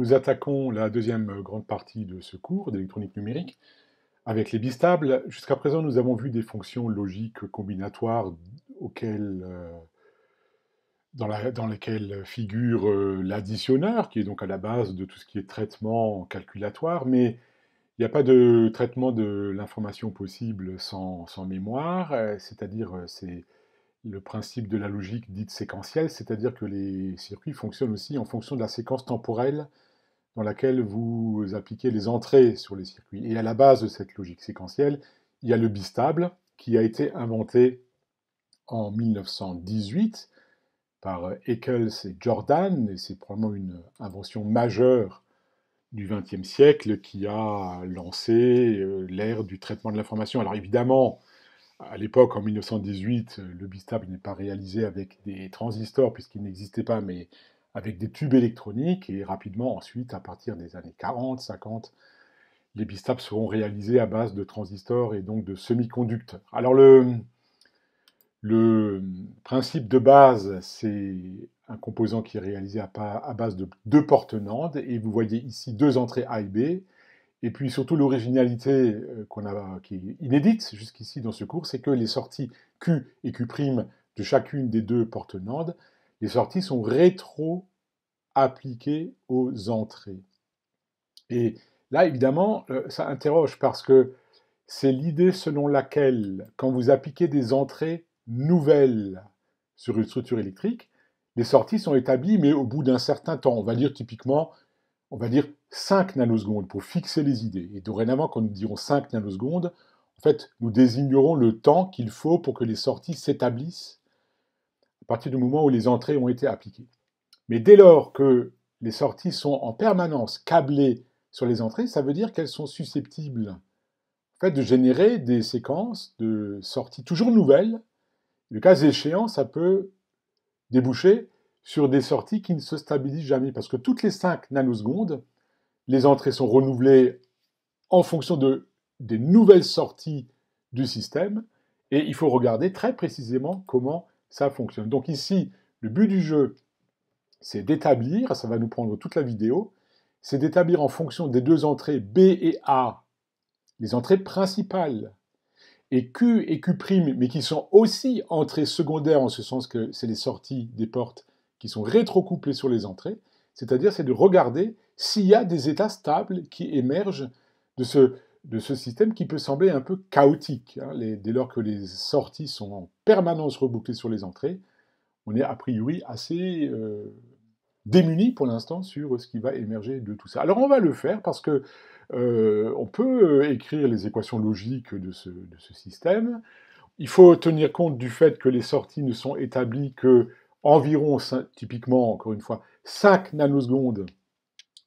Nous attaquons la deuxième grande partie de ce cours d'électronique numérique avec les bistables. Jusqu'à présent, nous avons vu des fonctions logiques combinatoires dans lesquelles figure l'additionneur, qui est donc à la base de tout ce qui est traitement calculatoire, mais il n'y a pas de traitement de l'information possible sans mémoire, c'est-à-dire c'est le principe de la logique dite séquentielle, c'est-à-dire que les circuits fonctionnent aussi en fonction de la séquence temporelle dans laquelle vous appliquez les entrées sur les circuits. Et à la base de cette logique séquentielle, il y a le bistable qui a été inventé en 1918 par Eccles et Jordan, et c'est probablement une invention majeure du XXe siècle qui a lancé l'ère du traitement de l'information. Alors évidemment, à l'époque, en 1918, le bistable n'est pas réalisé avec des transistors puisqu'il n'existait pas, mais avec des tubes électroniques. Et rapidement, ensuite, à partir des années 40, 50, les bistables seront réalisés à base de transistors et donc de semi-conducteurs. Alors le principe de base, c'est un composant qui est réalisé à base de deux portes NAND. Et vous voyez ici deux entrées A et B. Et puis surtout l'originalité qui est inédite jusqu'ici dans ce cours, c'est que les sorties Q et Q' de chacune des deux portes NAND, les sorties sont rétro-appliquées aux entrées. Et là, évidemment, ça interroge parce que c'est l'idée selon laquelle, quand vous appliquez des entrées nouvelles sur une structure électrique, les sorties sont établies, mais au bout d'un certain temps. On va dire typiquement, 5 nanosecondes pour fixer les idées. Et dorénavant, quand nous dirons 5 nanosecondes, en fait, nous désignerons le temps qu'il faut pour que les sorties s'établissent à partir du moment où les entrées ont été appliquées. Mais dès lors que les sorties sont en permanence câblées sur les entrées, ça veut dire qu'elles sont susceptibles en fait, de générer des séquences de sorties toujours nouvelles. Le cas échéant, ça peut déboucher sur des sorties qui ne se stabilisent jamais, parce que toutes les 5 nanosecondes, les entrées sont renouvelées en fonction des nouvelles sorties du système, et il faut regarder très précisément comment ça fonctionne. Donc ici, le but du jeu, c'est d'établir, ça va nous prendre toute la vidéo, c'est d'établir en fonction des deux entrées B et A, les entrées principales, et Q et Q', mais qui sont aussi entrées secondaires, en ce sens que c'est les sorties des portes qui sont rétrocouplées sur les entrées, c'est-à-dire c'est de regarder s'il y a des états stables qui émergent de ce système qui peut sembler un peu chaotique. Dès lors que les sorties sont en permanence rebouclées sur les entrées, on est a priori assez démuni pour l'instant sur ce qui va émerger de tout ça. Alors on va le faire parce que on peut écrire les équations logiques de ce système. Il faut tenir compte du fait que les sorties ne sont établies que environ, typiquement, encore une fois, 5 nanosecondes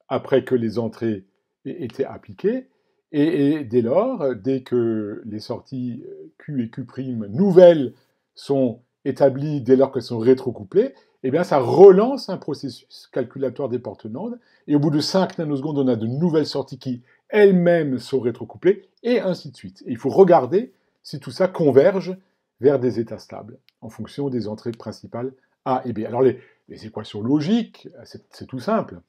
après que les entrées aient été appliquées. Et dès lors, dès que les sorties Q et Q' nouvelles sont établies, dès lors qu'elles sont rétrocouplées, eh bien, ça relance un processus calculatoire des portes NAND. Et au bout de 5 nanosecondes, on a de nouvelles sorties qui, elles-mêmes, sont rétrocouplées, et ainsi de suite. Et il faut regarder si tout ça converge vers des états stables, en fonction des entrées principales A et B. Alors, les équations logiques, c'est tout simple.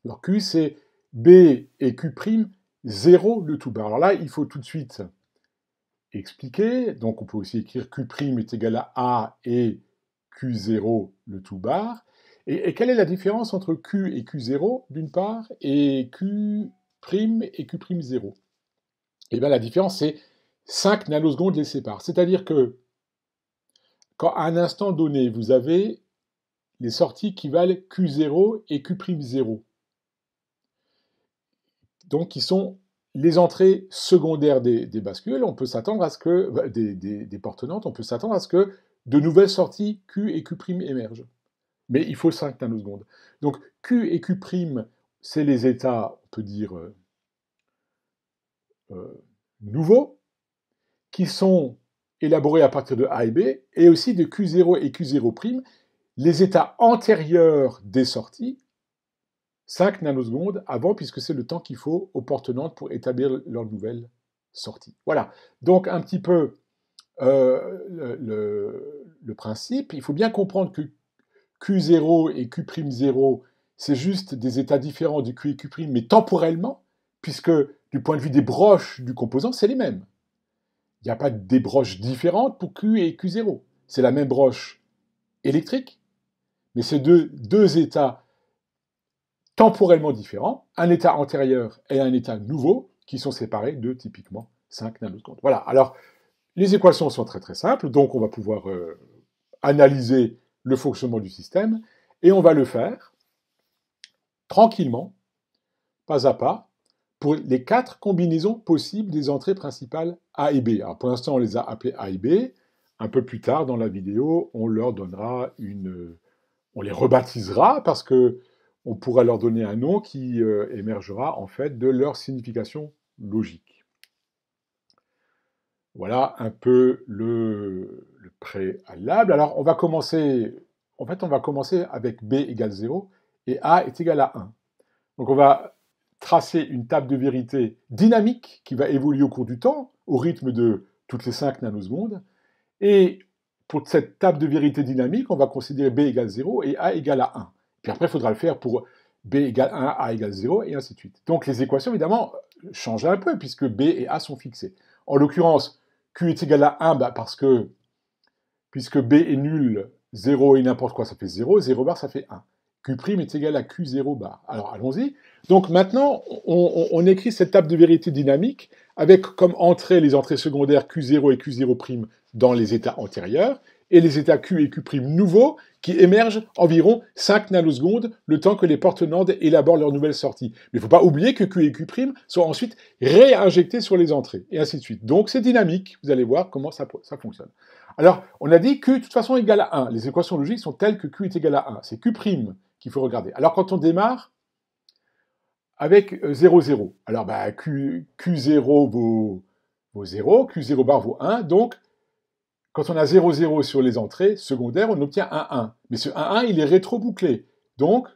Alors, Q, c'est B et Q', 0 le tout bar. Alors là, il faut tout de suite expliquer. Donc, on peut aussi écrire Q' est égal à A et Q0 le tout bar. Et quelle est la différence entre Q et Q0 d'une part et Q' et Q'0? Eh bien la différence c'est 5 nanosecondes les séparent. C'est-à-dire que quand à un instant donné vous avez les sorties qui valent Q0 et Q'0, donc qui sont les entrées secondaires des bascules, on peut s'attendre à ce que des portes NAND, on peut s'attendre à ce que de nouvelles sorties Q et Q' émergent. Mais il faut 5 nanosecondes. Donc Q et Q', c'est les états, on peut dire, nouveaux, qui sont élaborés à partir de A et B, et aussi de Q0 et Q0', les états antérieurs des sorties, 5 nanosecondes avant, puisque c'est le temps qu'il faut aux portes NAND pour établir leur nouvelle sortie. Voilà, donc un petit peu le principe. Il faut bien comprendre que Q0 et Q'0, c'est juste des états différents du Q et Q', mais temporellement, puisque du point de vue des broches du composant, c'est les mêmes. Il n'y a pas des broches différentes pour Q et Q0. C'est la même broche électrique, mais c'est deux états temporellement différents, un état antérieur et un état nouveau, qui sont séparés de typiquement 5 nanosecondes. Voilà, alors les équations sont très très simples, donc on va pouvoir analyser le fonctionnement du système, et on va le faire tranquillement, pas à pas, pour les 4 combinaisons possibles des entrées principales A et B. Alors pour l'instant, on les a appelées A et B. Un peu plus tard dans la vidéo, on leur donnera on les rebaptisera parce que on pourra leur donner un nom qui émergera en fait de leur signification logique. Voilà un peu le préalable. Alors on va commencer avec B égale 0 et A est égal à 1. Donc on va tracer une table de vérité dynamique qui va évoluer au cours du temps, au rythme de toutes les 5 nanosecondes. Et pour cette table de vérité dynamique, on va considérer B égale 0 et A égale à 1. Puis après, il faudra le faire pour B égale 1, A égale 0, et ainsi de suite. Donc les équations, évidemment, changent un peu, puisque B et A sont fixées. En l'occurrence, Q est égal à 1, parce que, puisque B est nul, 0 et n'importe quoi, ça fait 0, 0 bar, ça fait 1. Q' est égal à Q0 bar. Alors allons-y. Donc maintenant, on écrit cette table de vérité dynamique avec comme entrée les entrées secondaires Q0 et Q0' dans les états antérieurs, et les états Q et Q' nouveaux qui émergent environ 5 nanosecondes, le temps que les porte-nandes élaborent leur nouvelle sortie. Mais il ne faut pas oublier que Q et Q' sont ensuite réinjectés sur les entrées, et ainsi de suite. Donc c'est dynamique, vous allez voir comment ça fonctionne. Alors, on a dit Q de toute façon est égal à 1. Les équations logiques sont telles que Q est égal à 1. C'est Q' qu'il faut regarder. Alors quand on démarre avec 0, 0, alors Q0 vaut 0, Q0 bar vaut 1, donc quand on a 0, 0 sur les entrées secondaires, on obtient 1, 1. Mais ce 1, 1, il est rétro-bouclé. Donc,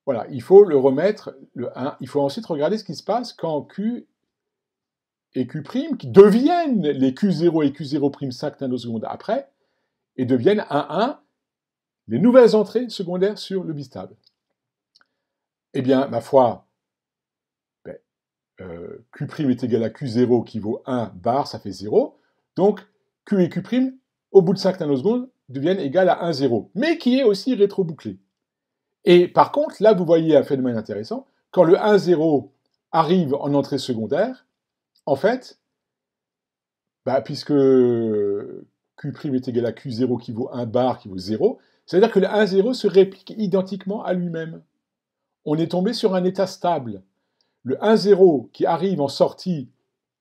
voilà, il faut le remettre, le 1. Il faut ensuite regarder ce qui se passe quand Q et Q', qui deviennent les Q0 et Q0' 5 nanosecondes après, et deviennent 1, 1, les nouvelles entrées secondaires sur le bistable. Eh bien, ma foi, Q' est égal à Q0 qui vaut 1 bar, ça fait 0. Donc, Q et Q', au bout de 5 nanosecondes, deviennent égales à 1, 0, mais qui est aussi rétro-bouclé. Et par contre, là, vous voyez un phénomène intéressant. Quand le 1, 0 arrive en entrée secondaire, en fait, puisque Q' est égal à Q0 qui vaut 1 bar, qui vaut 0, c'est-à-dire que le 1, 0 se réplique identiquement à lui-même. On est tombé sur un état stable. Le 1, 0 qui arrive en sortie,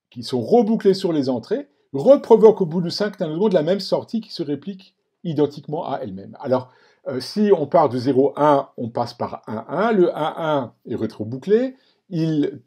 qui sont rebouclés sur les entrées, reprovoque au bout de 5 nanosecondes la même sortie qui se réplique identiquement à elle-même. Alors, si on part de 0, 1, on passe par 1, 1. Le 1, 1 est rétro-bouclé. Il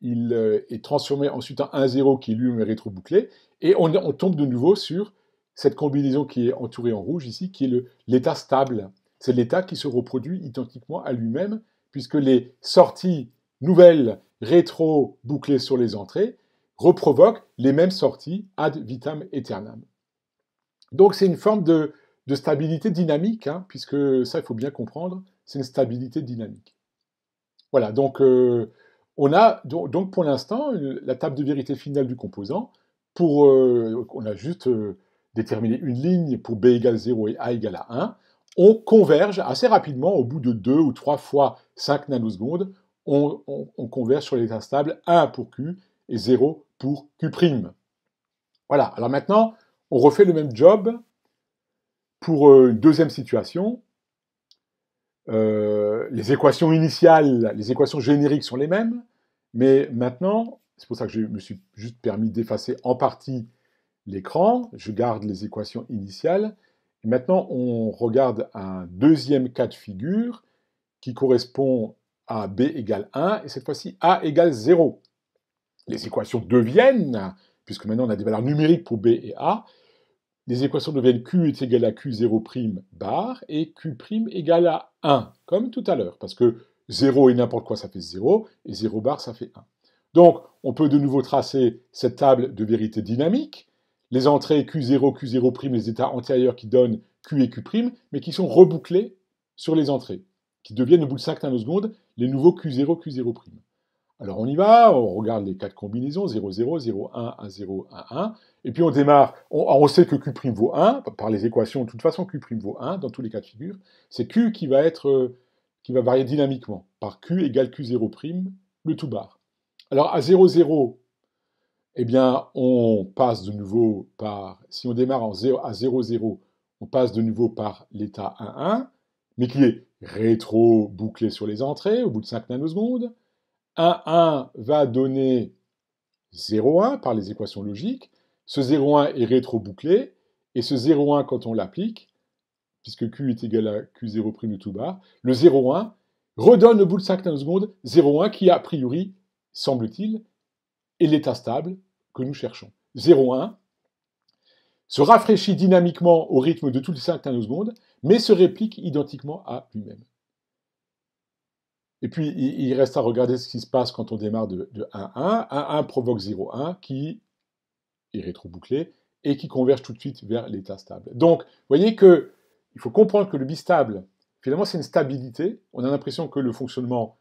est transformé ensuite en 1, 0 qui lui-même est rétro-bouclé. Et on tombe de nouveau sur cette combinaison qui est entourée en rouge ici, qui est l'état stable. C'est l'état qui se reproduit identiquement à lui-même, puisque les sorties nouvelles rétro-bouclées sur les entrées reprovoquent les mêmes sorties ad vitam aeternam. Donc c'est une forme de stabilité dynamique, puisque ça, il faut bien comprendre, c'est une stabilité dynamique. Voilà, donc on a donc pour l'instant la table de vérité finale du composant. On a juste déterminé une ligne pour B égale 0 et A égale à 1. On converge assez rapidement, au bout de 2 ou 3 fois 5 nanosecondes, on converge sur l'état stable 1 pour Q et 0 pour Q'. Voilà, alors maintenant, on refait le même job pour une deuxième situation. Les équations initiales, les équations génériques sont les mêmes, mais maintenant, c'est pour ça que je me suis juste permis d'effacer en partie l'écran, je garde les équations initiales, et maintenant on regarde un deuxième cas de figure qui correspond à B égale 1, et cette fois-ci A égale 0. Les équations deviennent, puisque maintenant on a des valeurs numériques pour B et A, les équations deviennent Q est égal à Q0' bar et Q' égale à 1, comme tout à l'heure, parce que 0 et n'importe quoi, ça fait 0, et 0 bar, ça fait 1. Donc, on peut de nouveau tracer cette table de vérité dynamique, les entrées Q0, Q0', les états antérieurs qui donnent Q et Q', mais qui sont rebouclés sur les entrées, qui deviennent au bout de 5 nanosecondes les nouveaux Q0, Q0'. Alors on y va, on regarde les 4 combinaisons, 0, 0, 0, 1, 1, 0, 1, 1, et puis on démarre, on sait que Q' vaut 1, par les équations, de toute façon Q' vaut 1 dans tous les cas de figure, c'est Q qui va varier dynamiquement, par Q égale Q0', le tout bar. Alors à 0, 0, eh bien on passe de nouveau par, si on démarre à 0, 0, on passe de nouveau par l'état 1, 1, mais qui est rétro-bouclé sur les entrées, au bout de 5 nanosecondes. 1, 1 va donner 0, 1 par les équations logiques. Ce 0, 1 est rétro-bouclé, et ce 0, 1, quand on l'applique, puisque Q est égal à Q0' de tout bar, le 0, 1 redonne au bout de 5 nanosecondes 0, 1 qui, a priori, semble-t-il, est l'état stable que nous cherchons. 0, 1 se rafraîchit dynamiquement au rythme de toutes les 5 nanosecondes, mais se réplique identiquement à lui-même. Et puis, il reste à regarder ce qui se passe quand on démarre de 1, 1. 1, 1 provoque 0, 1, qui est rétro-bouclé, et qui converge tout de suite vers l'état stable. Donc, vous voyez qu'il faut comprendre que le bistable, finalement, c'est une stabilité. On a l'impression que le fonctionnement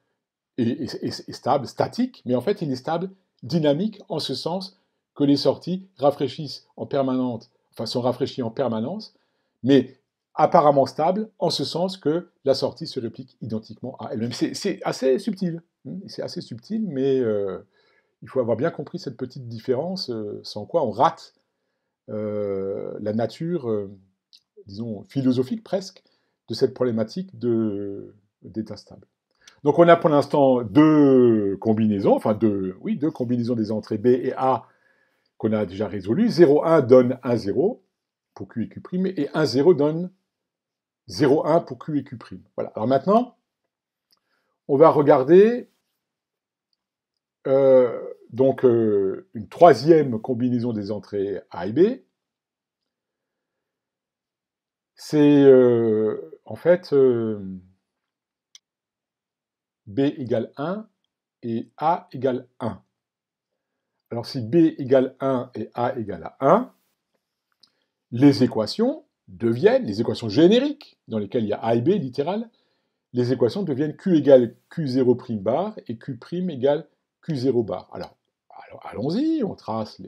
est stable, statique, mais en fait, il est stable, dynamique, en ce sens que les sorties rafraîchissent en permanence, enfin, sont rafraîchies en permanence, mais apparemment stable, en ce sens que la sortie se réplique identiquement à elle-même. C'est assez subtil, c'est assez subtil, mais il faut avoir bien compris cette petite différence, sans quoi on rate la nature, disons, philosophique presque, de cette problématique d'état stable. Donc on a pour l'instant deux combinaisons des entrées B et A qu'on a déjà résolues. 0, 1 donne 1, 0 pour Q et Q', et 1, 0 donne 0, 1 pour Q et Q'. Voilà. Alors maintenant, on va regarder une troisième combinaison des entrées A et B. C'est en fait B égale 1 et A égale 1. Alors si B égale 1 et A égale à 1, les équations génériques, dans lesquelles il y a A et B littéral, les équations deviennent Q égale Q0' bar et Q' égale Q0 bar. Alors allons-y, on trace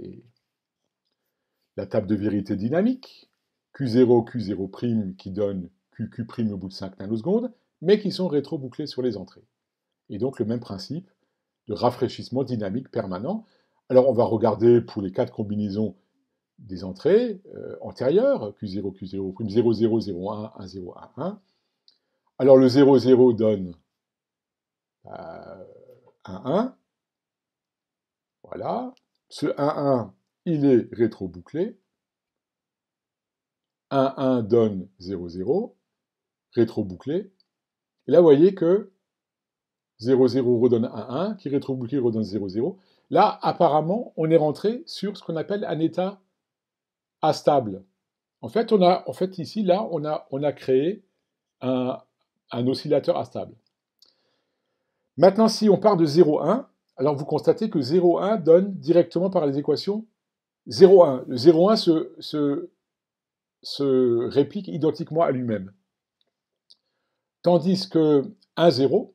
la table de vérité dynamique. Q0, Q0' qui donne QQ' au bout de 5 nanosecondes, mais qui sont rétro-bouclés sur les entrées. Et donc le même principe de rafraîchissement dynamique permanent. Alors on va regarder pour les 4 combinaisons des entrées antérieures, Q0, Q0', 0, 0, 0, 1, 1, 0, 1, 1. Alors le 0, 0 donne 1, 1. Voilà. Ce 1, 1, il est rétro-bouclé. 1, 1 donne 0, 0, rétro-bouclé. Et là, vous voyez que 0, 0 redonne 1, 1, qui rétro-bouclé redonne 0, 0. Là, apparemment, on est rentré sur ce qu'on appelle un état astable. En fait, ici, là, on a créé un oscillateur astable. Maintenant, si on part de 0, 1, alors vous constatez que 0, 1 donne directement par les équations 0, 1. Le 0, 1 se réplique identiquement à lui-même. Tandis que 1, 0,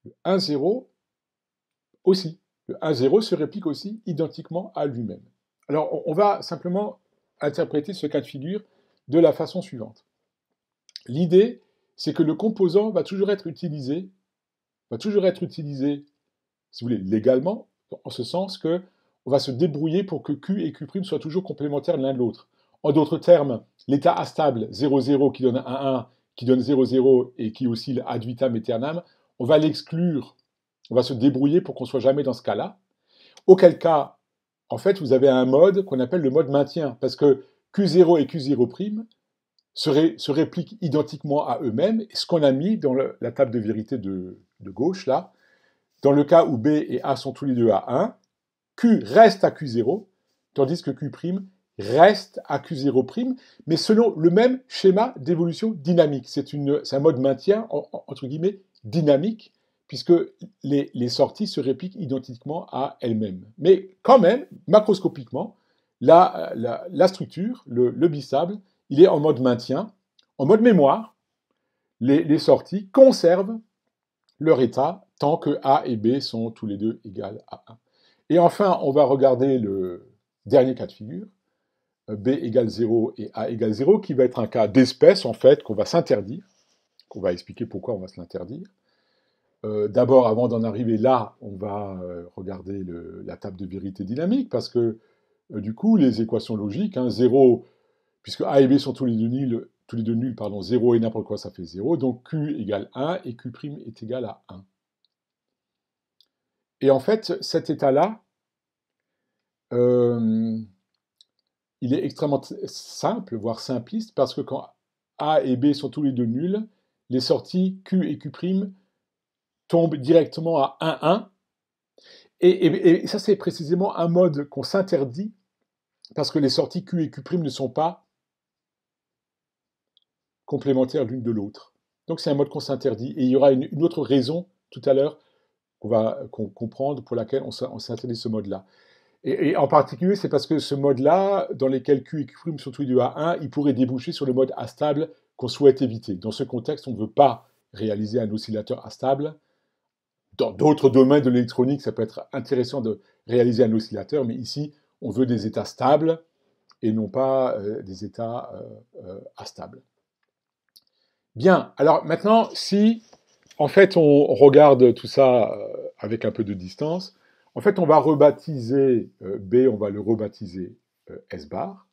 le 1, 0 aussi. Le 1, 0 se réplique aussi identiquement à lui-même. Alors, on va simplement interpréter ce cas de figure de la façon suivante. L'idée, c'est que le composant va toujours être utilisé, si vous voulez, légalement, en ce sens que on va se débrouiller pour que Q et Q' soient toujours complémentaires l'un de l'autre. En d'autres termes, l'état astable 0, 0 qui donne 1, 1, qui donne 0, 0 et qui oscille ad vitam aeternam, on va l'exclure, on va se débrouiller pour qu'on ne soit jamais dans ce cas-là. Auquel cas, en fait, vous avez un mode qu'on appelle le mode maintien, parce que Q0 et Q0' se répliquent identiquement à eux-mêmes, et ce qu'on a mis dans la table de vérité de gauche, là, dans le cas où B et A sont tous les deux à 1, Q reste à Q0, tandis que Q' reste à Q0', mais selon le même schéma d'évolution dynamique. C'est un mode maintien, entre guillemets, dynamique, puisque les sorties se répliquent identiquement à elles-mêmes. Mais quand même, macroscopiquement, la structure, le bistable, il est en mode maintien, En mode mémoire, les sorties conservent leur état tant que A et B sont tous les deux égales à 1. Et enfin, on va regarder le dernier cas de figure, B égale 0 et A égale 0, qui va être un cas d'espèce, en fait, qu'on va s'interdire, qu'on va expliquer pourquoi on va se l'interdire. D'abord, avant d'en arriver là, on va regarder la table de vérité dynamique, parce que du coup, les équations logiques, 0, puisque A et B sont tous les deux nuls, 0 et n'importe quoi, ça fait 0, donc Q égale 1 et Q' est égal à 1. Et en fait, cet état-là, il est extrêmement simple, voire simpliste, parce que quand A et B sont tous les deux nuls, les sorties Q et Q' tombent directement à 1, 1. Et ça, c'est précisément un mode qu'on s'interdit, parce que les sorties Q et Q' ne sont pas complémentaires l'une de l'autre. Donc c'est un mode qu'on s'interdit. Et il y aura une autre raison tout à l'heure qu'on va comprendre pour laquelle on s'interdit ce mode-là. Et en particulier, c'est parce que ce mode-là, dans lequel Q et Q' sont tous les deux à 1, il pourrait déboucher sur le mode astable qu'on souhaite éviter. Dans ce contexte, on ne veut pas réaliser un oscillateur astable. Dans d'autres domaines de l'électronique, ça peut être intéressant de réaliser un oscillateur, mais ici, on veut des états stables et non pas des états astables. Bien, alors maintenant, si en fait on regarde tout ça avec un peu de distance, en fait on va rebaptiser B, on va le rebaptiser S bar.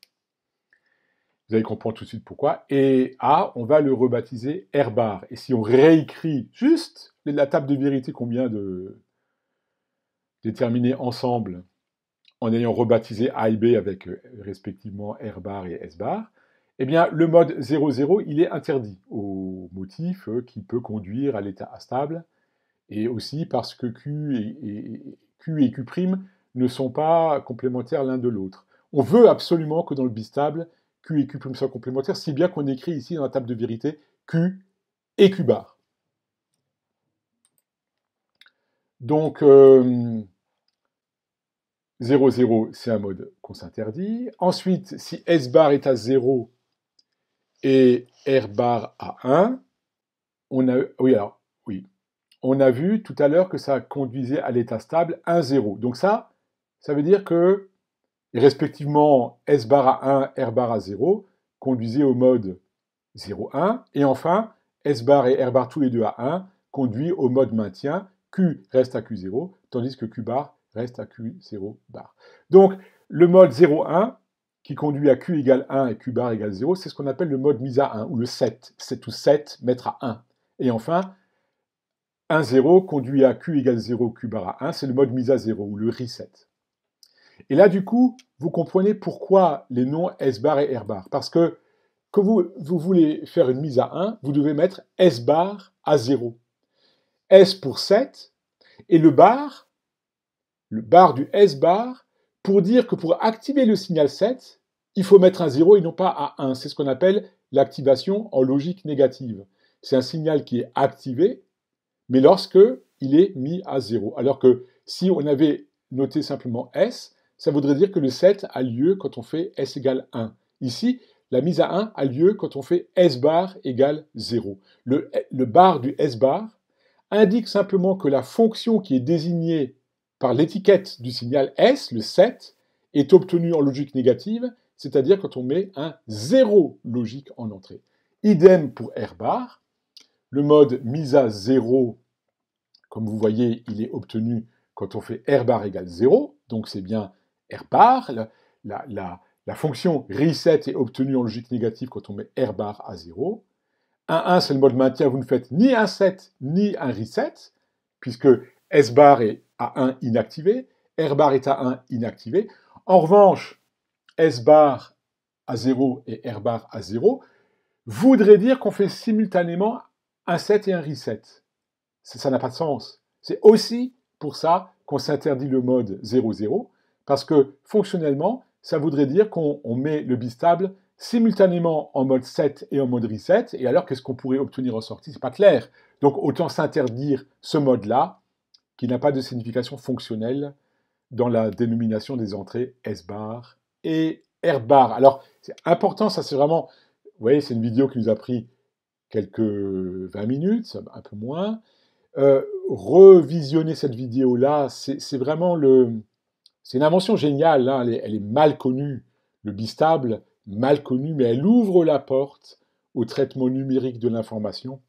Vous allez comprendre tout de suite pourquoi. Et A, on va le rebaptiser R bar. Et si on réécrit juste la table de vérité qu'on vient de déterminer ensemble, en ayant rebaptisé A et B avec respectivement R bar et S bar, eh bien, le mode 0,0, il est interdit au motif qui peut conduire à l'état astable, et aussi parce que Q et Q' ne sont pas complémentaires l'un de l'autre. On veut absolument que dans le bistable, Q et Q' soient complémentaires, si bien qu'on écrit ici dans la table de vérité Q et Q bar. Donc, 0, 0, c'est un mode qu'on s'interdit. Ensuite, si S bar est à 0 et R bar à 1, on a vu tout à l'heure que ça conduisait à l'état stable 1, 0. Donc ça veut dire que, respectivement, S bar à 1, R bar à 0, conduisaient au mode 0, 1. Et enfin, S bar et R bar tous les deux à 1 conduit au mode maintien, Q reste à Q0, tandis que Q bar reste à Q0 bar. Donc, le mode 0, 1, qui conduit à Q égale 1 et Q bar égale 0, c'est ce qu'on appelle le mode mise à 1, ou le set, set ou set, mettre à 1. Et enfin, 1, 0 conduit à Q égale 0, Q bar à 1, c'est le mode mise à 0, ou le reset. Et là, du coup, vous comprenez pourquoi les noms S bar et R bar. Parce que quand vous voulez faire une mise à 1, vous devez mettre S bar à 0. S pour set, et le bar du S bar, pour dire que pour activer le signal set, il faut mettre un 0 et non pas à 1. C'est ce qu'on appelle l'activation en logique négative. C'est un signal qui est activé, mais lorsque il est mis à 0. Alors que si on avait noté simplement S, ça voudrait dire que le set a lieu quand on fait S égale 1. Ici, la mise à 1 a lieu quand on fait S bar égale 0. Le bar du S bar indique simplement que la fonction qui est désignée par l'étiquette du signal S, le set, est obtenue en logique négative, c'est-à-dire quand on met un 0 logique en entrée. Idem pour R bar. Le mode mise à 0, comme vous voyez, il est obtenu quand on fait R bar égale 0, donc c'est bien R bar. La fonction reset est obtenue en logique négative quand on met R bar à 0. 1, 1, c'est le mode maintien, vous ne faites ni un set ni un reset, puisque S bar est à 1 inactivé, R bar est à 1 inactivé. En revanche, S bar à 0 et R bar à 0 voudrait dire qu'on fait simultanément un set et un reset. Ça n'a pas de sens. C'est aussi pour ça qu'on s'interdit le mode 0,0, parce que fonctionnellement, ça voudrait dire qu'on met le bistable simultanément en mode set et en mode reset, et alors qu'est-ce qu'on pourrait obtenir en sortie? C'est pas clair. Donc autant s'interdire ce mode-là, qui n'a pas de signification fonctionnelle dans la dénomination des entrées S bar et R bar. Alors c'est important, ça c'est vraiment voyez, c'est une vidéo qui nous a pris quelques 20 minutes, un peu moins. Revisionner cette vidéo-là, c'est vraiment c'est une invention géniale, hein, elle est mal connue, le bistable, mal connu, mais elle ouvre la porte au traitement numérique de l'information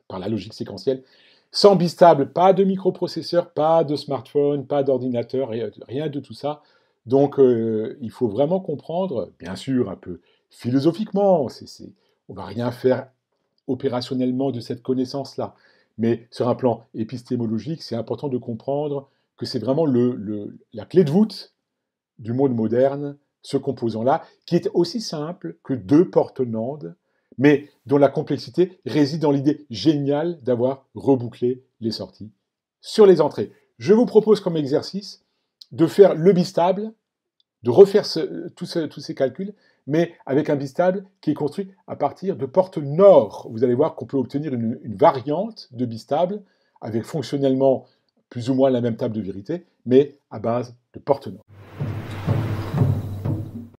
par la logique séquentielle. Sans bistable, pas de microprocesseur, pas de smartphone, pas d'ordinateur, rien de tout ça. Donc il faut vraiment comprendre, bien sûr, un peu philosophiquement, on ne va rien faire opérationnellement de cette connaissance-là. Mais sur un plan épistémologique, c'est important de comprendre que c'est vraiment la clé de voûte du monde moderne, ce composant-là, qui est aussi simple que deux portes NAND, mais dont la complexité réside dans l'idée géniale d'avoir rebouclé les sorties sur les entrées. Je vous propose comme exercice de faire le bistable, de refaire tous ces calculs, mais avec un bistable qui est construit à partir de portes NOR. Vous allez voir qu'on peut obtenir une variante de bistable avec fonctionnellement plus ou moins la même table de vérité, mais à base de portes NOR.